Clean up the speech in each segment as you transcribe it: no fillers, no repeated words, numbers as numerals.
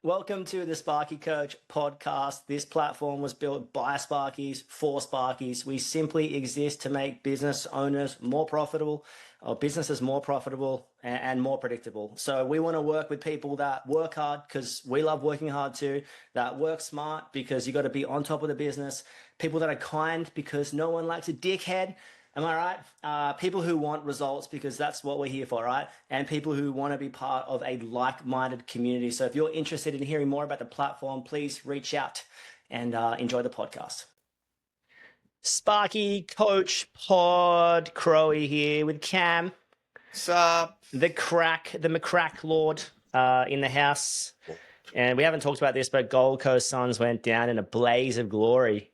Welcome to the Sparky Coach podcast. This platform was built by Sparkies for Sparkies. We simply exist to make business owners more profitable, or businesses more profitable and more predictable. So we want to work with people that work hard because we love working hard too, that work smart because you got to be on top of the business, people that are kind because no one likes a dickhead. Am I right? People who want results because that's what we're here for, right? And people who want to be part of a like-minded community. So if you're interested in hearing more about the platform, please reach out and enjoy the podcast. Sparky Coach Pod Crowy here with Cam. Sup? The McCrack Lord in the house. And we haven't talked about this, but Gold Coast Suns went down in a blaze of glory.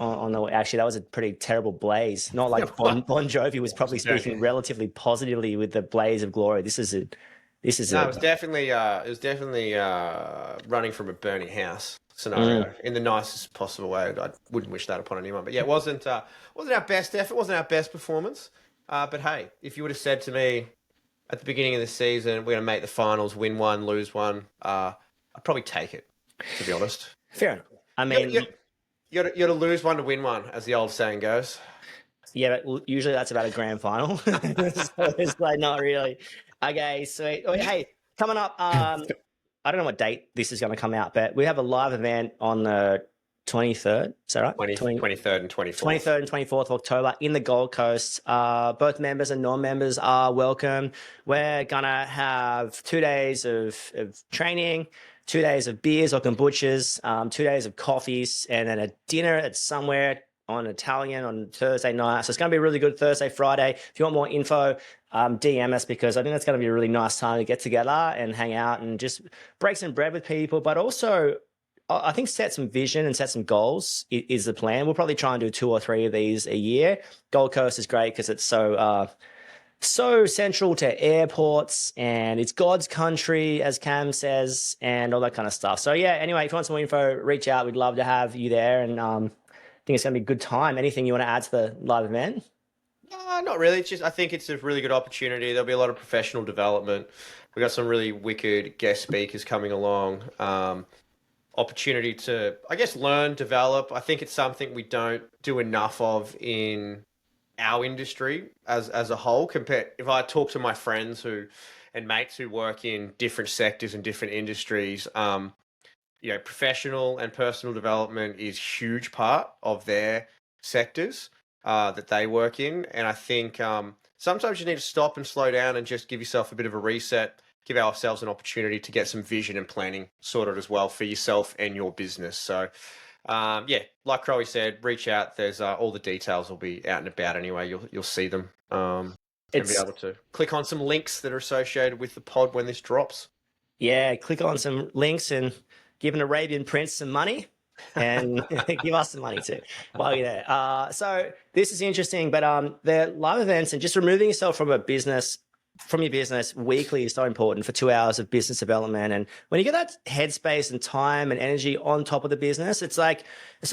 Actually, that was a pretty terrible blaze. Not like Bon Jovi was probably speaking relatively positively with the blaze of glory. It was definitely running from a burning house scenario in the nicest possible way. I wouldn't wish that upon anyone. But yeah, it wasn't our best effort, wasn't our best performance. But hey, if you would have said to me at the beginning of the season, we're going to make the finals, win one, lose one, I'd probably take it, to be honest. Fair enough. I mean, you got to lose one to win one, as the old saying goes. Yeah, but usually that's about a grand final. So it's like not really. Okay, sweet. Oh, hey, coming up, I don't know what date this is going to come out, but we have a live event on the 23rd. Is that right? 23rd and 24th. 23rd and 24th of October in the Gold Coast. Both members and non-members are welcome. We're going to have 2 days of training, 2 days of beers or kombuchas, 2 days of coffees, and then a dinner at somewhere on Italian on Thursday night. So it's going to be really good Thursday, Friday. If you want more info, DM us because I think that's going to be a really nice time to get together and hang out and just break some bread with people. But also, I think set some vision and set some goals is the plan. We'll probably try and do 2 or 3 of these a year. Gold Coast is great because it's so central to airports and it's God's country, as Cam says, and all that kind of stuff. So yeah, anyway, if you want some more info, reach out. We'd love to have you there. And I think it's going to be a good time. Anything you want to add to the live event? Not really. It's just I think it's a really good opportunity. There'll be a lot of professional development. We've got some really wicked guest speakers coming along. Opportunity to, I guess, learn, develop. I think it's something we don't do enough of in our industry as a whole. If I talk to my friends and mates who work in different sectors and different industries, professional and personal development is a huge part of their sectors that they work in. And I think sometimes you need to stop and slow down and just give yourself a bit of a reset, give ourselves an opportunity to get some vision and planning sorted as well for yourself and your business. So like Crowy said, reach out. There's all the details will be out and about anyway. You'll see them and be able to click on some links that are associated with the pod when this drops. Yeah, click on some links and give an Arabian Prince some money and give us some money too while you're there. So this is interesting, but the live events and just removing yourself from your business weekly is so important for 2 hours of business development. And when you get that headspace and time and energy on top of the business, it's like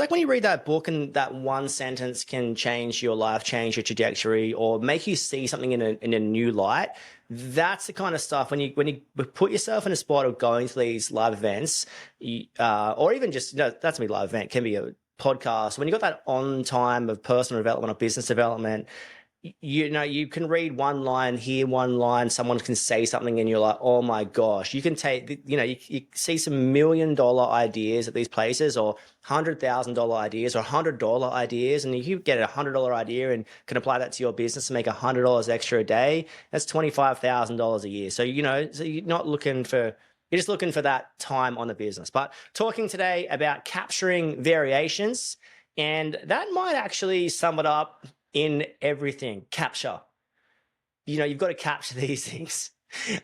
when you read that book and that one sentence can change your life, change your trajectory, or make you see something in a new light. That's the kind of stuff when you put yourself in a spot of going to these live events, or even just, that's me live event, can be a podcast. When you got that on time of personal development or business development, you can read one line, hear one line, someone can say something and you're like, oh my gosh. You can take, you see some $1 million ideas at these places or $100,000 ideas or $100 ideas. And if you get a $100 idea and can apply that to your business and make $100 extra a day, that's $25,000 a year. So, so you're not looking for, you're just looking for that time on the business. But talking today about capturing variations, and that might actually sum it up in everything. Capture. You've got to capture these things.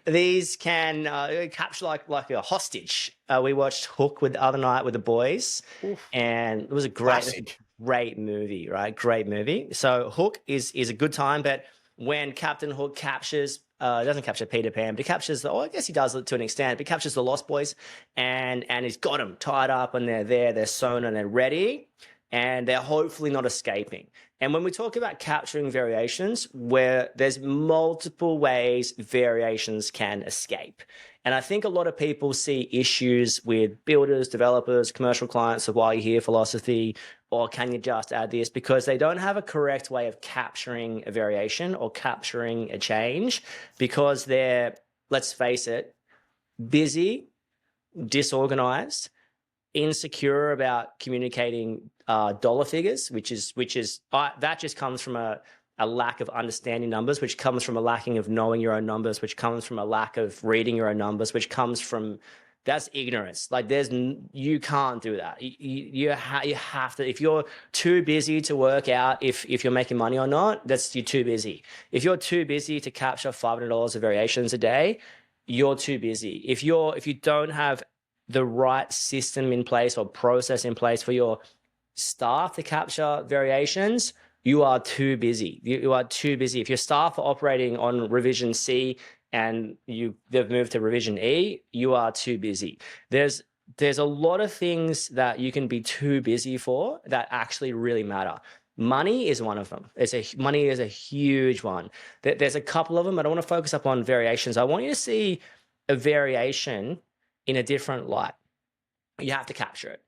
These can capture like a hostage. We watched Hook the other night with the boys. Oof. And it was a great movie, right? Great movie. So Hook is a good time, but when Captain Hook captures, doesn't capture Peter Pan, but he captures I guess he does to an extent, but he captures the Lost Boys and he's got them tied up and they're there, they're sewn and they're ready. And they're hopefully not escaping. And when we talk about capturing variations, where there's multiple ways variations can escape. And I think a lot of people see issues with builders, developers, commercial clients of why you hear philosophy, or can you just add this, because they don't have a correct way of capturing a variation or capturing a change, because they're, let's face it, busy, disorganized, insecure about communicating dollar figures, which is that just comes from a lack of understanding numbers, which comes from a lacking of knowing your own numbers, which comes from a lack of reading your own numbers, which comes from, that's ignorance. Like you can't do that. You have to, if you're too busy to work out if you're making money or not, you're too busy. If you're too busy to capture $500 of variations a day, you're too busy. If you don't have the right system in place or process in place for your staff to capture variations, you are too busy. You are too busy. If your staff are operating on revision C and they've moved to revision E, you are too busy. There's a lot of things that you can be too busy for that actually really matter. Money is one of them. Money is a huge one. There's a couple of them. I don't want to focus up on variations. I want you to see a variation in a different light. You have to capture it.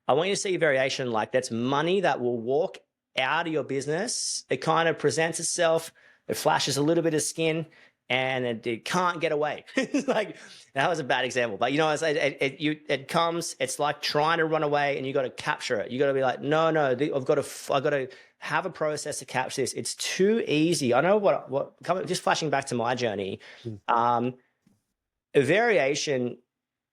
I want you to see a variation like that's money that will walk out of your business. It kind of presents itself. It flashes a little bit of skin, and it can't get away. Like, that was a bad example, but it comes. It's like trying to run away, and you got to capture it. You got to be like, no, I've got to have a process to capture this. It's too easy. I know just flashing back to my journey. A variation,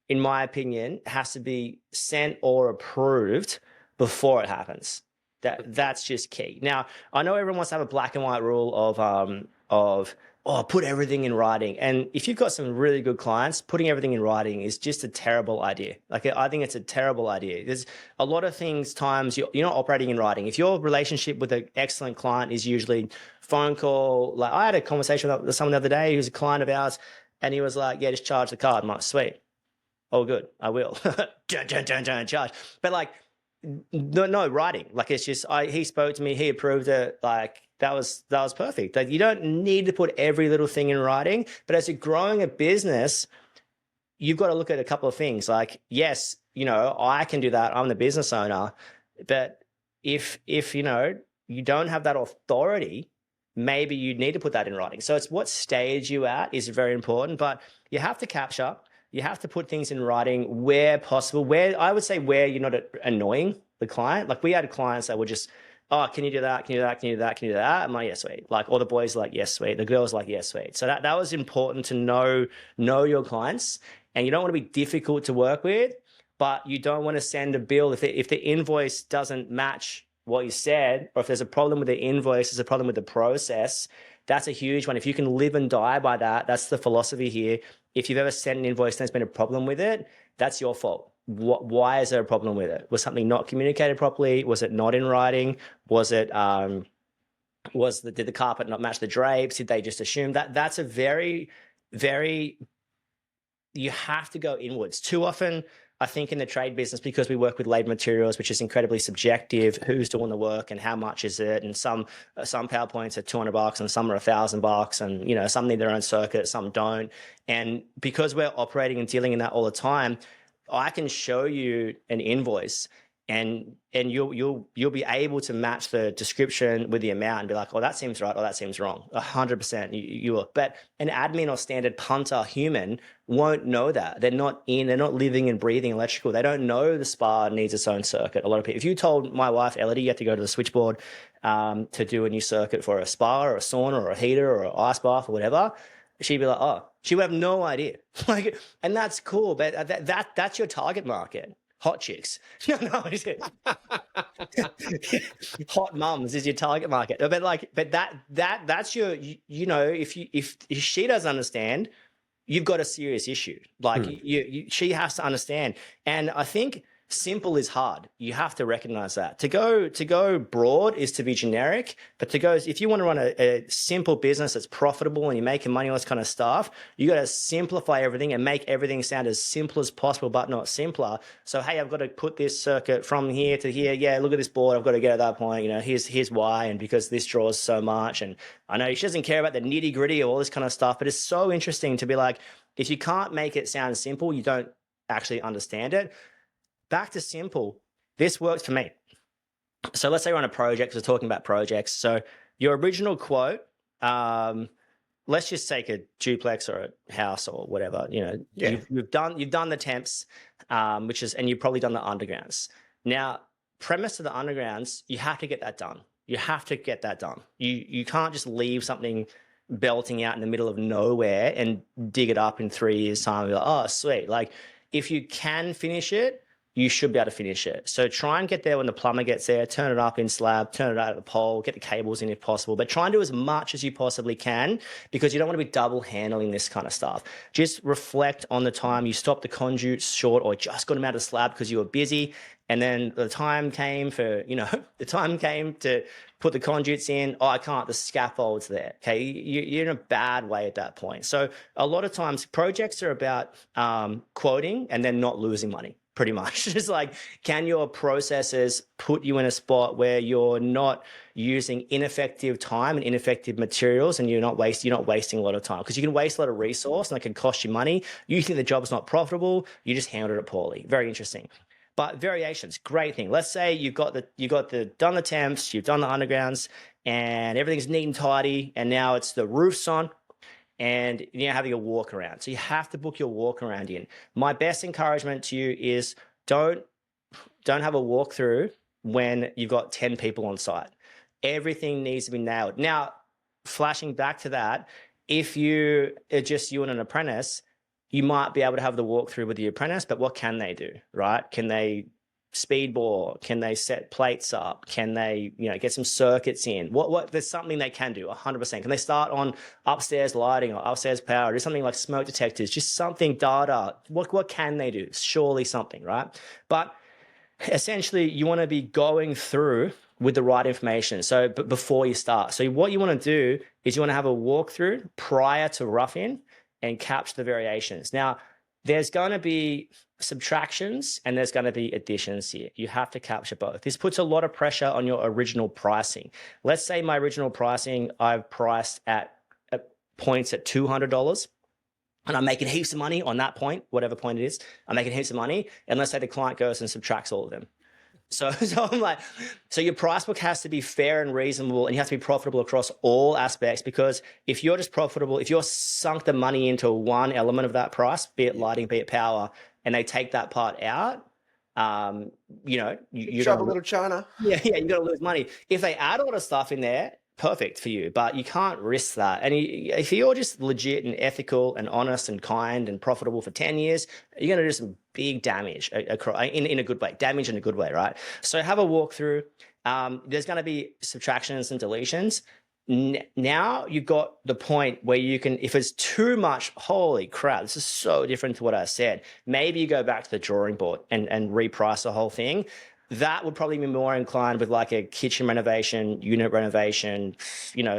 in my opinion, has to be sent or approved before it happens. That's just key. Now, I know everyone wants to have a black and white rule of put everything in writing. And if you've got some really good clients, putting everything in writing is just a terrible idea. Like, I think it's a terrible idea. There's a lot of times you're not operating in writing. If your relationship with an excellent client is usually phone call, like I had a conversation with someone the other day who's a client of ours, and he was like, yeah, just charge the card. I'm like, sweet. Oh, good. I will. Charge. But like, no writing. Like, it's just, he spoke to me, he approved it. Like, that was perfect. Like, you don't need to put every little thing in writing, but as you're growing a business, you've got to look at a couple of things. Like, yes, I can do that. I'm the business owner. But if you don't have that authority, maybe you need to put that in writing. So it's what stage you at is very important, but you have to capture. You have to put things in writing where possible, where you're not annoying the client. Like, we had clients that were just, oh, can you do that? Can you do that? Can you do that? Can you do that? I'm like, yes, sweet. Like, all the boys are like, yes, sweet. The girls are like, yes, sweet. So that was important to know your clients, and you don't want to be difficult to work with, but you don't want to send a bill if the invoice doesn't match what you said, or if there's a problem with the invoice, there's a problem with the process. That's a huge one. If you can live and die by that, that's the philosophy here. If you've ever sent an invoice and there's been a problem with it, that's your fault. Why is there a problem with it? Was something not communicated properly? Was it not in writing? Was it did the carpet not match the drapes? Did they just assume that? That's a very, very, you have to go inwards. Too often, I think in the trade business, because we work with labor materials, which is incredibly subjective, who's doing the work and how much is it? And some PowerPoints are $200 and some are $1,000, and some need their own circuit, some don't. And because we're operating and dealing in that all the time, I can show you an invoice, and you'll be able to match the description with the amount and be like, oh, that seems right, or that seems wrong. 100% you will. But an admin or standard punter human won't know that. They're not living and breathing electrical. They don't know the spa needs its own circuit. A lot of people, if you told my wife, Elodie, you have to go to the switchboard to do a new circuit for a spa or a sauna or a heater or an ice bath or whatever, she'd be like, oh, she would have no idea. Like, and that's cool, but that's your target market. Hot chicks. No, hot mums is your target market. But that's your, if she doesn't understand, you've got a serious issue. Like, she has to understand. And I think simple is hard. You have to recognize that. To go broad is to be generic, but if you want to run a simple business that's profitable and you're making money, all this kind of stuff, you got to simplify everything and make everything sound as simple as possible, but not simpler. So, hey, I've got to put this circuit from here to here. Yeah, look at this board. I've got to get at that point. Here's why, and because this draws so much. And I know she doesn't care about the nitty gritty of all this kind of stuff, but it's so interesting to be like, if you can't make it sound simple, you don't actually understand it. Back to simple. This works for me. So let's say we're on a project, we're talking about projects. So your original quote, let's just take a duplex or a house or whatever. You've done the temps, and you've probably done the undergrounds. Now, premise of the undergrounds, you have to get that done. You have to get that done. You can't just leave something belting out in the middle of nowhere and dig it up in 3 years' time and be like, oh, sweet. Like, if you can finish it, you should be able to finish it. So try and get there when the plumber gets there, turn it up in slab, turn it out of the pole, get the cables in if possible, but try and do as much as you possibly can, because you don't want to be double handling this kind of stuff. Just reflect on the time you stopped the conduits short or just got them out of the slab because you were busy. And then the time came to put the conduits in. Oh, I can't, the scaffold's there. Okay, you're in a bad way at that point. So a lot of times projects are about quoting and then not losing money. Pretty much. Just like, can your processes put you in a spot where you're not using ineffective time and ineffective materials, and you're not wasting a lot of time? Because you can waste a lot of resource and it can cost you money. You think the job's not profitable, you just handled it poorly. Very interesting. But variations, great thing. Let's say you've done the temps, you've done the undergrounds, and everything's neat and tidy, and now it's the roof's on, and you're having a walk around. So you have to book your walk around in. My best encouragement to you is don't have a walkthrough when you've got 10 people on site. Everything needs to be nailed. Now, flashing back to that, if you are just you and an apprentice, you might be able to have the walkthrough with the apprentice, but what can they do, right? Can they speed bore? Can they set plates up? Can they, get some circuits in? What there's something they can do 100%. Can they start on upstairs lighting or upstairs power? Do something like smoke detectors, just something data. What can they do? Surely something, right? But essentially you want to be going through with the right information. So before you start. So what you want to do is you want to have a walkthrough prior to rough-in and capture the variations. Now, there's going to be subtractions and there's going to be additions here. You have to capture both. This puts a lot of pressure on your original pricing. Let's say my original pricing, I've priced at points at $200, and I'm making heaps of money on that point, whatever point it is. I'm making heaps of money. And let's say the client goes and subtracts all of them. So I'm like, so your price book has to be fair and reasonable, and you have to be profitable across all aspects, because if you're just profitable, if you're sunk the money into one element of that price, be it lighting, be it power, and they take that part out, you shove a little China. Yeah, you got to lose money. If they add all the stuff in there, perfect for you, but you can't risk that. And if you're just legit and ethical and honest and kind and profitable for 10 years, you're going to do some big damage in a good way, damage in a good way, right? So have a walkthrough. There's going to be subtractions and deletions. Now you've got the point where you can, if it's too much, holy crap, this is so different to what I said. Maybe you go back to the drawing board and reprice the whole thing. That would probably be more inclined with like a kitchen renovation, unit renovation,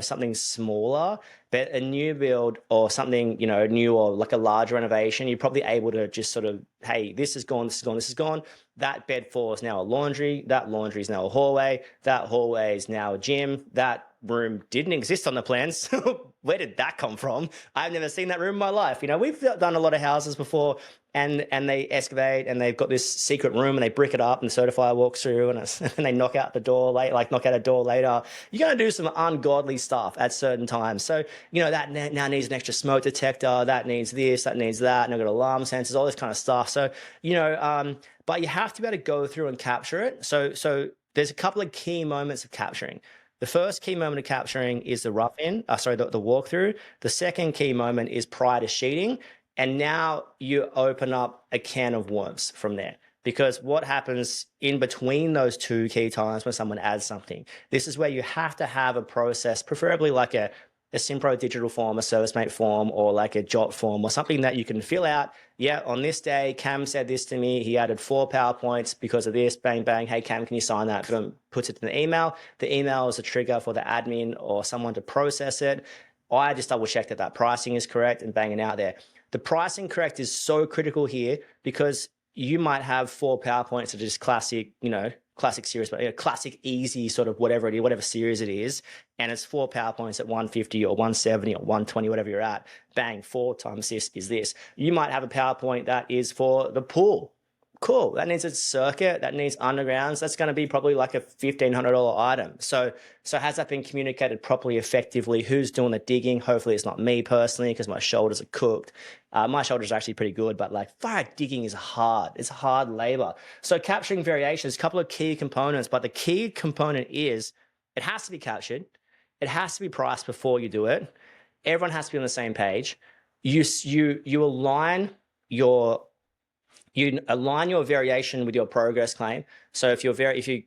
something smaller. But a new build or something, new or like a large renovation, you're probably able to just sort of, hey, this is gone, this is gone, this is gone. That bed floor is now a laundry. That laundry is now a hallway. That hallway is now a gym. That room didn't exist on the plans. Where did that come from? I've never seen that room in my life. We've done a lot of houses before, and they excavate and they've got this secret room and they brick it up and certifier walks through and they knock out the door knock out a door later. You're going to do some ungodly stuff at certain times. So, that now needs an extra smoke detector. That needs this, that needs that. And I've got alarm sensors, all this kind of stuff. So, but you have to be able to go through and capture it. So there's a couple of key moments of capturing. The first key moment of capturing is the rough-in, the walkthrough. The second key moment is prior to sheeting. And now you open up a can of worms from there. Because what happens in between those two key times when someone adds something, this is where you have to have a process, preferably like a a Simpro digital form, a ServiceMate form, or like a Jot form, or something that you can fill out. Yeah, on this day, Cam said this to me. He added 4 PowerPoints because of this. Bang, bang. Hey, Cam, can you sign that? Boom, puts it in the email. The email is a trigger for the admin or someone to process it. I just double check that that pricing is correct and bang it out there. The pricing correct is so critical here because you might have 4 PowerPoints that are just classic, classic series, but classic easy sort of whatever it is, whatever series it is, and it's 4 PowerPoints at 150 or 170 or 120, whatever you're at. Bang, 4 times this is this. You might have a PowerPoint that is for the pool. Cool. That needs a circuit. That needs undergrounds. That's going to be probably like a $1,500 item. So has that been communicated properly, effectively? Who's doing the digging? Hopefully it's not me personally because my shoulders are cooked. My shoulders are actually pretty good, but like fire digging is hard. It's hard labor. So capturing variations, a couple of key components, but the key component is it has to be captured. It has to be priced before you do it. Everyone has to be on the same page. You align your variation with your progress claim. So if you've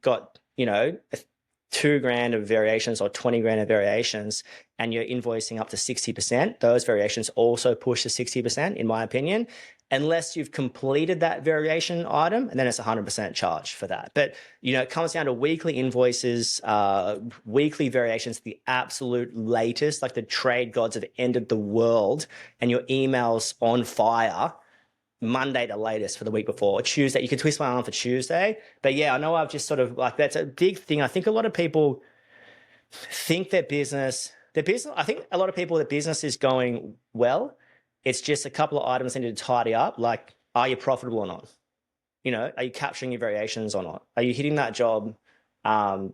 got, $2,000 of variations or 20 grand of variations and you're invoicing up to 60%, those variations also push to 60%, in my opinion, unless you've completed that variation item, and then it's 100% charge for that. But, it comes down to weekly invoices, weekly variations, the absolute latest, like the trade gods have ended the world and your emails on fire. Monday the latest for the week before, Tuesday. You can twist my arm for Tuesday. But yeah, I know I've just sort of like, that's a big thing. I think a lot of people think I think a lot of people, their business is going well. It's just a couple of items they need to tidy up. Like, are you profitable or not? Are you capturing your variations or not? Are you hitting that job? Are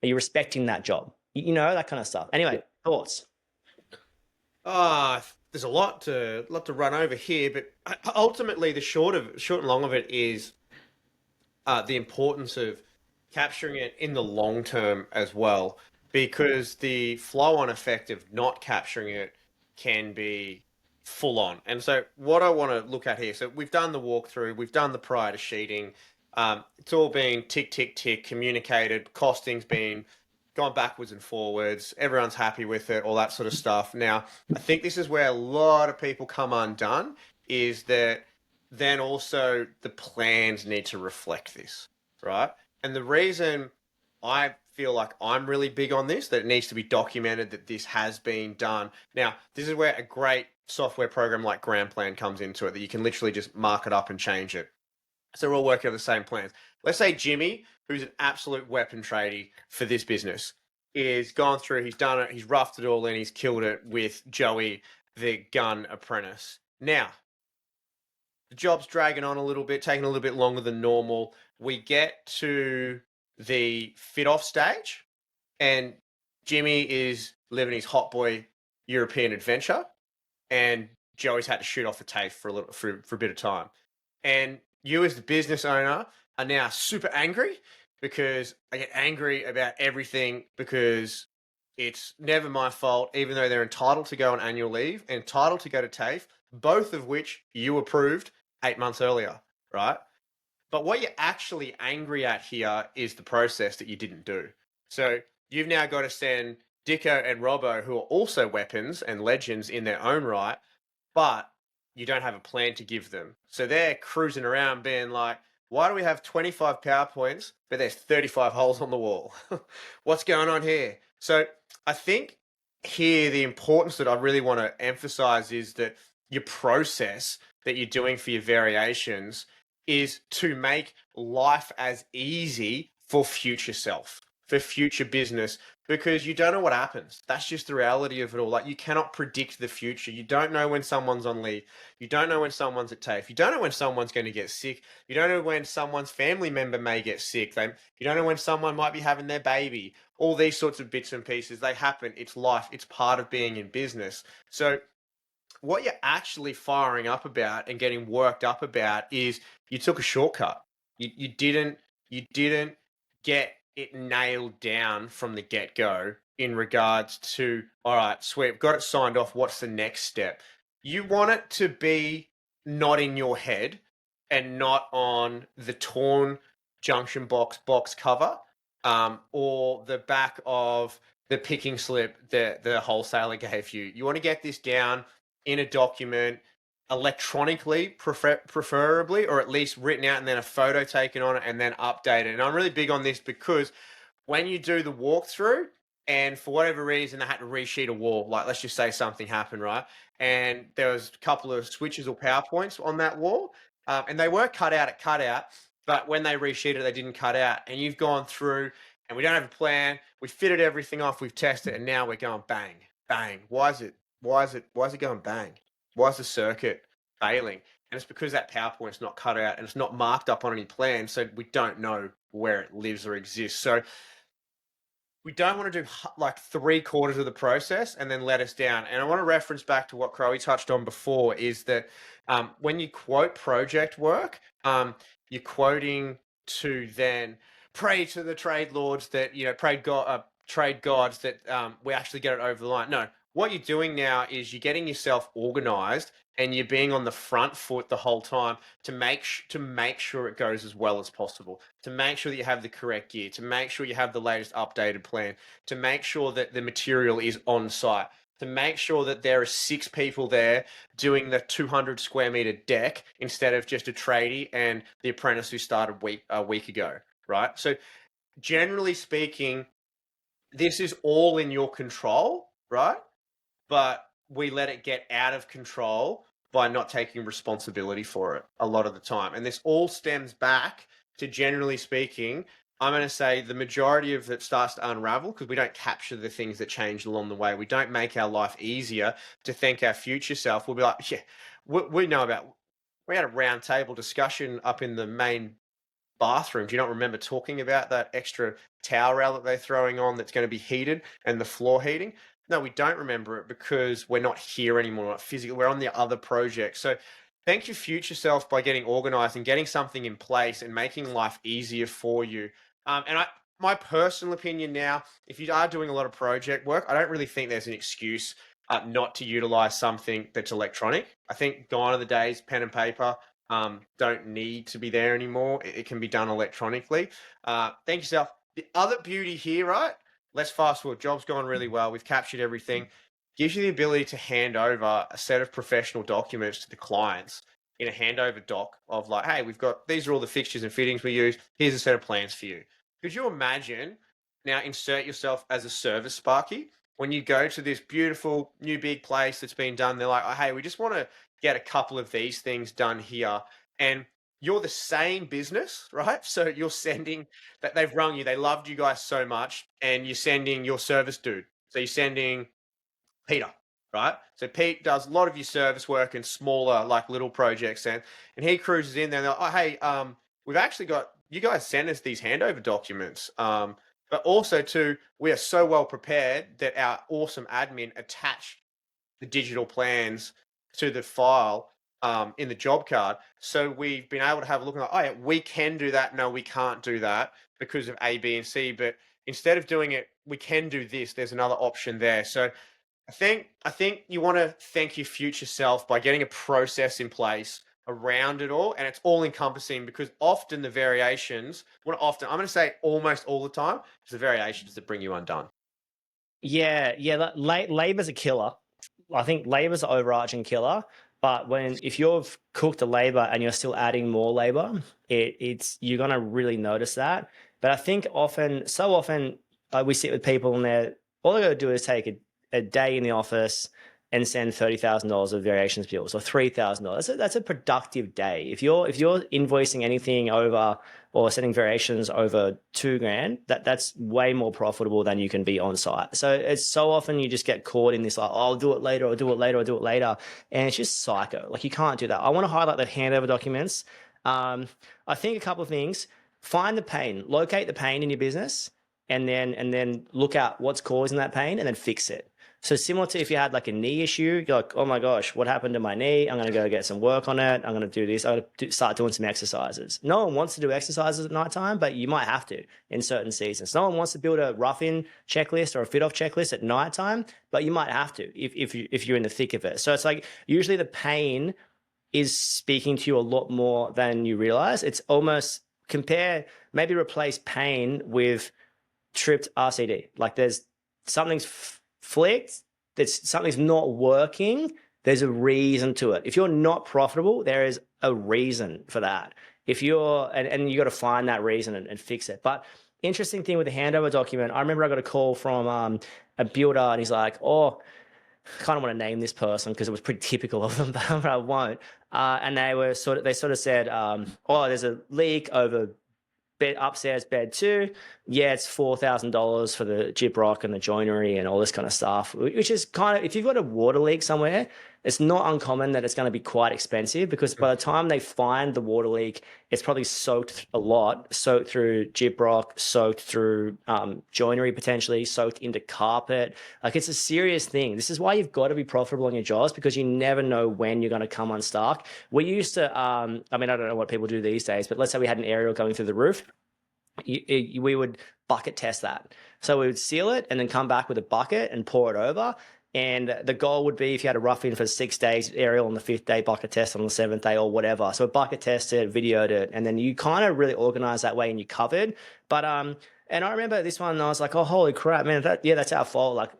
you respecting that job? That kind of stuff. Anyway, thoughts? There's a lot to run over here, but ultimately the short and long of it is the importance of capturing it in the long term as well, because the flow-on effect of not capturing it can be full on. And so what I want to look at here, so we've done the walkthrough, we've done the prior to sheeting, it's all been tick, tick, tick, communicated, costing's been gone backwards and forwards. Everyone's happy with it, all that sort of stuff. Now, I think this is where a lot of people come undone, is that then also the plans need to reflect this, right? And the reason I feel like I'm really big on this, that it needs to be documented that this has been done. Now, this is where a great software program like GrandPlan comes into it, that you can literally just mark it up and change it. So we're all working on the same plans. Let's say Jimmy, who's an absolute weapon tradie for this business, is gone through, he's done it, he's roughed it all in, he's killed it with Joey, the gun apprentice. Now, the job's dragging on a little bit, taking a little bit longer than normal. We get to the fit off stage, and Jimmy is living his hot boy European adventure, and Joey's had to shoot off the TAFE for a bit of time. And you as the business owner are now super angry because I get angry about everything because it's never my fault, even though they're entitled to go on annual leave, entitled to go to TAFE, both of which you approved 8 months earlier, right? But what you're actually angry at here is the process that you didn't do. So you've now got to send Dicko and Robbo, who are also weapons and legends in their own right, but you don't have a plan to give them. So they're cruising around being like, why do we have 25 PowerPoints, but there's 35 holes on the wall? What's going on here? So I think here the importance that I really want to emphasize is that your process that you're doing for your variations is to make life as easy for future self, for future business, because you don't know what happens. That's just the reality of it all. Like, you cannot predict the future. You don't know when someone's on leave. You don't know when someone's at TAFE. You don't know when someone's going to get sick. You don't know when someone's family member may get sick. You don't know when someone might be having their baby. All these sorts of bits and pieces, they happen. It's life. It's part of being in business. So what you're actually firing up about and getting worked up about is you took a shortcut. You didn't get it nailed down from the get-go in regards to, all right, sweet, got it signed off. What's the next step? You want it to be not in your head and not on the torn junction box cover, or the back of the picking slip that the wholesaler gave you. You want to get this down in a document electronically, preferably, or at least written out and then a photo taken on it and then updated. And I'm really big on this because when you do the walkthrough and for whatever reason they had to resheet a wall, like let's just say something happened, right? And there was a couple of switches or PowerPoints on that wall, and they were cut out at cutout, but when they resheeted, they didn't cut out. And you've gone through, and we don't have a plan. We fitted everything off. We've tested, and now we're going bang, bang. Why is it going bang? Why is the circuit failing? And it's because that PowerPoint's not cut out and it's not marked up on any plan, so we don't know where it lives or exists. So we don't want to do like 3/4 of the process and then let us down. And I want to reference back to what Crowe touched on before, is that when you quote project work, you're quoting to then pray to the trade lords that, trade gods that we actually get it over the line. No, what you're doing now is you're getting yourself organized and you're being on the front foot the whole time to make sure it goes as well as possible, to make sure that you have the correct gear, to make sure you have the latest updated plan, to make sure that the material is on site, to make sure that there are 6 people there doing the 200 square meter deck instead of just a tradie and the apprentice who started a week ago, right? So generally speaking, this is all in your control, right? But we let it get out of control by not taking responsibility for it a lot of the time. And this all stems back to, generally speaking, I'm going to say the majority of it starts to unravel because we don't capture the things that changed along the way. We don't make our life easier to thank our future self. We'll be like, yeah, we know about, we had a round table discussion up in the main bathroom. Do you not remember talking about that extra towel rail that they're throwing on that's going to be heated and the floor heating? No, we don't remember it because we're not here anymore, not physically. We're on the other project. So thank your future self by getting organized and getting something in place and making life easier for you. My personal opinion now, if you are doing a lot of project work, I don't really think there's an excuse not to utilize something that's electronic. I think gone are the days, pen and paper don't need to be there anymore. It can be done electronically. Thank yourself. The other beauty here, right? Let's fast forward. Job's gone really well. We've captured everything. Gives you the ability to hand over a set of professional documents to the clients in a handover doc of like, hey, these are all the fixtures and fittings we use. Here's a set of plans for you. Could you imagine, now insert yourself as a service Sparky, when you go to this beautiful new big place that's been done, they're like, oh, hey, we just want to get a couple of these things done here. And you're the same business, right? So you're sending that, they've rung you, they loved you guys so much, and you're sending your service dude. So you're sending Peter, right? So Pete does a lot of your service work and smaller, like little projects, and he cruises in there and they're like, oh, hey, we've actually got, you guys send us these handover documents. But also too, we are so well prepared that our awesome admin attached the digital plans to the file in the job card. So we've been able to have a look and like, oh yeah, we can do that. No, we can't do that because of A, B, and C. But instead of doing it, we can do this. There's another option there. So I think you want to thank your future self by getting a process in place around it all, and it's all encompassing because often the variations, I'm going to say almost all the time, it's the variations that bring you undone. Yeah, labor's a killer. I think labor's an overarching killer. But if you've cooked the labor and you're still adding more labor, you're gonna really notice that. But I think so often, we sit with people and all they gotta do is take a day in the office and send $30,000 of variations bills or $3,000. That's a productive day. If you're invoicing anything over or sending variations over $2,000, that's way more profitable than you can be on site. So it's so often you just get caught in this like, oh, I'll do it later, and it's just psycho. Like you can't do that. I want to highlight the handover documents. I think a couple of things. Find the pain, locate the pain in your business, and then look at what's causing that pain and then fix it. So similar to if you had like a knee issue, you're like, oh my gosh, what happened to my knee? I'm going to go get some work on it. I'm going to do this. I'm going to start doing some exercises. No one wants to do exercises at nighttime, but you might have to in certain seasons. No one wants to build a rough-in checklist or a fit-off checklist at nighttime, but you might have to if you're in the thick of it. So it's like usually the pain is speaking to you a lot more than you realize. It's almost maybe replace pain with tripped RCD. Like there's something's flicked, something's not working, there's a reason to it. If you're not profitable, there is a reason for that. If you're, and you got to find that reason and fix it. But interesting thing with the handover document, I remember I got a call from a builder, and he's like, oh, I kind of want to name this person because it was pretty typical of them, but I won't. And they sort of said, oh, there's a leak over upstairs bed 2. Yeah, it's $4,000 for the gyprock and the joinery and all this kind of stuff, which is kind of, if you've got a water leak somewhere, it's not uncommon that it's going to be quite expensive, because by the time they find the water leak, it's probably soaked through gyprock, soaked through joinery, potentially soaked into carpet. Like, it's a serious thing. This is why you've got to be profitable on your jobs, because you never know when you're going to come unstuck. We used to, I mean, I don't know what people do these days, but let's say we had an aerial going through the roof. We would bucket test that. So we would seal it and then come back with a bucket and pour it over. And the goal would be, if you had a rough in for 6 days, aerial on the 5th day, bucket test on the 7th day, or whatever. So bucket tested, videoed it, and then you kind of really organize that way and you covered. But and I remember this one, and I was like, oh, holy crap, man, that's our fault. Like,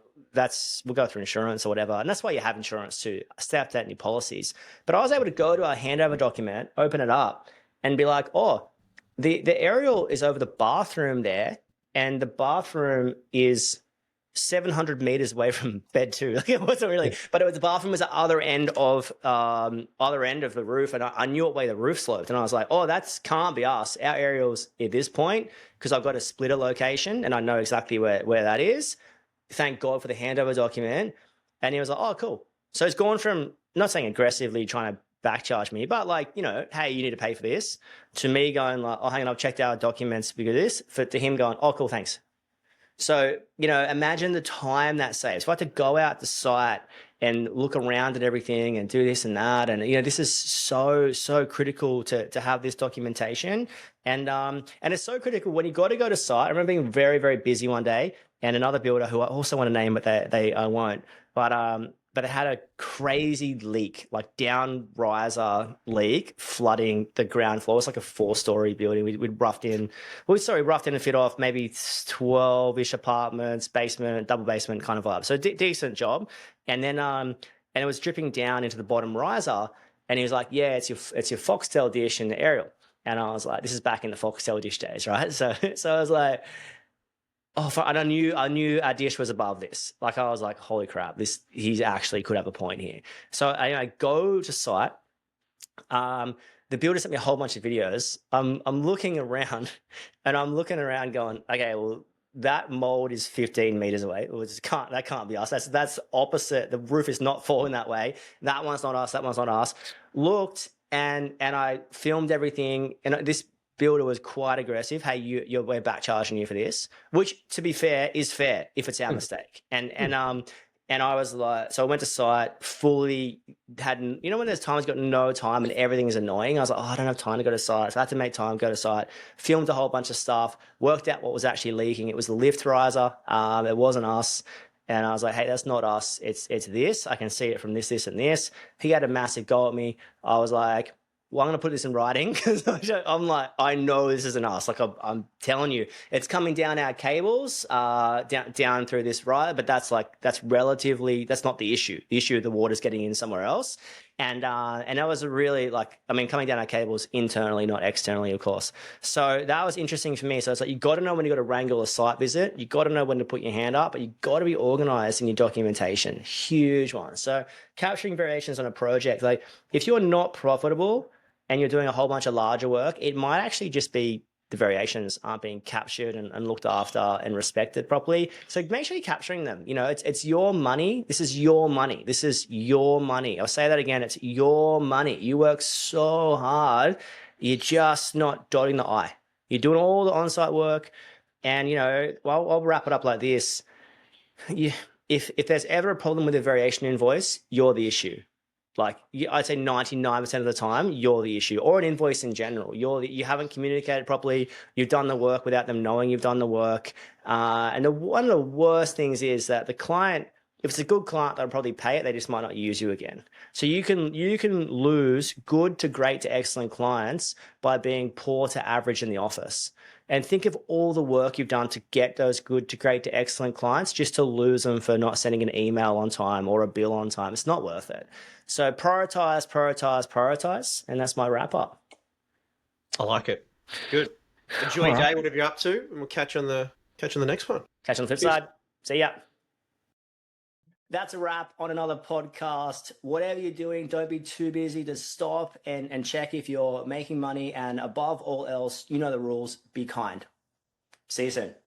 we'll go through insurance or whatever. And that's why you have insurance too. Step that in your policies. But I was able to go to our handover document, open it up, and be like, oh, the aerial is over the bathroom there, and the bathroom is 700 meters away from bed 2. Like, it wasn't really, but the bathroom was the other end of the roof, and I knew what way the roof sloped, and I was like, oh, that can't be us. Our aerial's at this point, because I've got a splitter location and I know exactly where that is. Thank God for the handover document. And he was like, oh, cool. So it's gone from, not saying aggressively trying to back charge me, but like, hey, you need to pay for this, to me going like, oh, hang on, I've checked our documents because of this, to him going, oh, cool, thanks. So, imagine the time that saves. If I had to go out the site and look around at everything and do this and that, and this is so critical to have this documentation, and it's so critical when you got to go to site. I remember being very, very busy one day, and another builder who I also want to name, but I won't, but it had a crazy leak, like down riser leak, flooding the ground floor. It's like a 4-story building. We'd roughed in and fit off maybe 12-ish apartments, basement, double basement kind of vibe. So decent job. And then, and it was dripping down into the bottom riser. And he was like, yeah, it's your Foxtel dish and the aerial. And I was like, this is back in the Foxtel dish days, right? So I was like, oh, and I knew our dish was above this. Like, I was like, holy crap, he actually could have a point here. So I go to site. The builder sent me a whole bunch of videos. I'm looking around, and I'm looking around going, okay, well, that mold is 15 meters away. That can't be us. That's opposite. The roof is not falling that way. That one's not us. That one's not us. Looked, and I filmed everything. And this builder was quite aggressive. Hey, we're back charging you for this, which, to be fair, is fair if it's our mistake. And I was like, so I went to site, fully hadn't, when there's times got no time and everything is annoying. I was like, oh, I don't have time to go to site. So I had to make time, go to site, filmed a whole bunch of stuff, worked out what was actually leaking. It was the lift riser. It wasn't us. And I was like, hey, that's not us. It's this. I can see it from this, and this. He had a massive go at me. I was like, well, I'm going to put this in writing, because I'm like, I know this isn't us. Like, I'm telling you, it's coming down our cables, down through this riser, but that's not the issue. The issue, the water's getting in somewhere else. And that was really coming down our cables internally, not externally, of course. So that was interesting for me. So it's like, you got to know when you got to wrangle a site visit. You got to know when to put your hand up, but you got to be organized in your documentation. Huge one. So capturing variations on a project, like, if you're not profitable and you're doing a whole bunch of larger work, it might actually just be the variations aren't being captured and looked after and respected properly. So make sure you're capturing them. It's your money. This is your money. This is your money. I'll say that again. It's your money. You work so hard. You're just not dotting the I. You're doing all the on-site work. And, I'll wrap it up like this. If there's ever a problem with a variation invoice, you're the issue. Like, I'd say 99% of the time, you're the issue, or an invoice in general. You haven't communicated properly. You've done the work without them knowing you've done the work. And one of the worst things is that the client, if it's a good client, they'll probably pay it. They just might not use you again. So you can lose good to great to excellent clients by being poor to average in the office. And think of all the work you've done to get those good to great to excellent clients just to lose them for not sending an email on time or a bill on time. It's not worth it. So prioritize, prioritize, prioritize. And that's my wrap up. I like it. Good. Enjoy your day, whatever you're up to, and we'll catch you on the next one. Catch you on the flip side. See ya. That's a wrap on another podcast. Whatever you're doing, don't be too busy to stop and check if you're making money. And above all else, you know the rules. Be kind. See you soon.